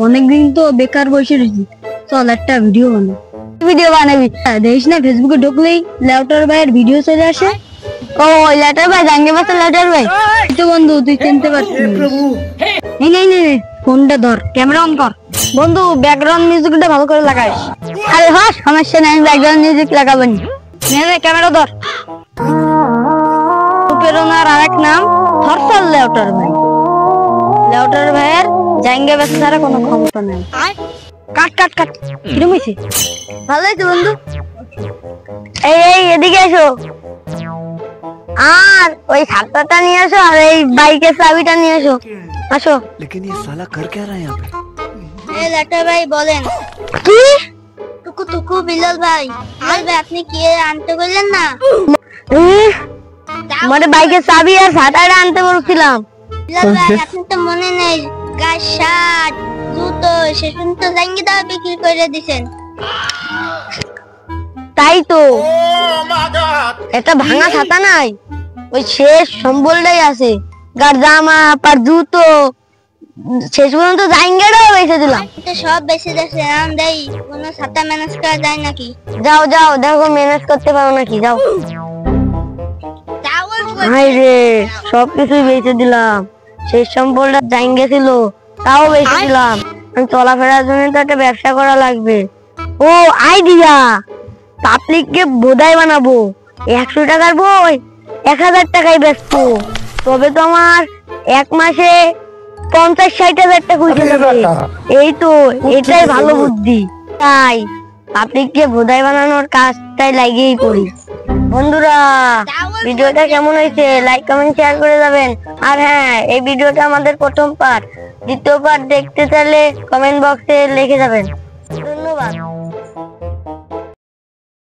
অনেকদিন তো বেকার বসে রয়েছি, চল একটা ভিডিও বানাবি। দেখিস না ফেসবুকে ঢুকলেই লেউটার ভাইয়ের ভিডিও চলে আসে। ও লেউটার ভাই, জাঙ্গে বাসা লেউটার ভাই তো বন্ধু, তুই চিনতে পারছিস? ফোনটা ধর, ক্যামেরা অন কর। বন্ধু ব্যাকগ্রাউন্ড মিউজিকটা ভালো করে লাগাইস। আরে হ্যাঁ, সমস্যা নেই, আমি ব্যাকগ্রাউন্ড মিউজিক লাগাবো নি। ক্যামেরা ধর। প্রেরণার আরেক নাম হরফল লেউটার ভাই। লেউটার ভাইয়ের জাঙ্গে বাসা ছাড়া কোনো ক্ষমতা নেই। কাট কাট কাট, কিরম হয়েছে? ভালো হয়েছে বন্ধু। এই এদিকে এসো, আর ওই ছাতাটা নিয়ে এসো, আর এই বাইকের চাবিটা নিয়ে এসো। আসো। लेकिन ये साला कर क्या रहा है यहाँ पे? এই লেউটার ভাই বলেন। কি? টুকু টুকু বিলাল ভাই, আপনি কি আনতে বললেন না? মানে বাইকের চাবি আর ছাতাটা আনতে বলছিলাম। বিলাল ভাই, আপনি তো মনে নেই, গাছ শার্ট জুতো সেসব তো জাঙ্গি দাও বিক্রি করে দিছেন। তাই তো, এটা ভাঙা ছাতা নাই, ওই শেষ সম্বলটাই আছে। গার জামা আর জুতো শেষ পর্যন্ত জাঙ্গিটাও বেঁচে দিলাম। সব বেঁচে যাচ্ছে, এখন দেই কোনো ছাতা ম্যানেজ করা যায় নাকি? যাও যাও, দেখো ম্যানেজ করতে পারো নাকি, যাও। হাই রে, সবকিছুই বেঁচে দিলাম। শেষ সম্বলটা জাঙ্গে ছিল, তাও বেঁচে দিলাম। চলাফেরার জন্য তো একটা ব্যবসা করা লাগবে। ও আইডিয়া, পাবলিককে বোধাই বানাবো। 100 টাকার বই 1000 টাকায় বেচবো, তবে তো আমার এক মাসে 50-60 হাজার টাকা উঠে যাবে। এই তো, এটাই ভালো বুদ্ধি। তাই পাবলিককে বোধাই বানানোর কাজটাই লাগিয়েই করি। বন্ধুরা, ভিডিওটা কেমন হয়েছে লাইক কমেন্ট শেয়ার করে যাবেন। আর হ্যাঁ, এই ভিডিওটা আমাদের প্রথম পার্ট, দ্বিতীয় পার্ট দেখতে চাইলে কমেন্ট বক্সে লিখে যাবেন। ধন্যবাদ।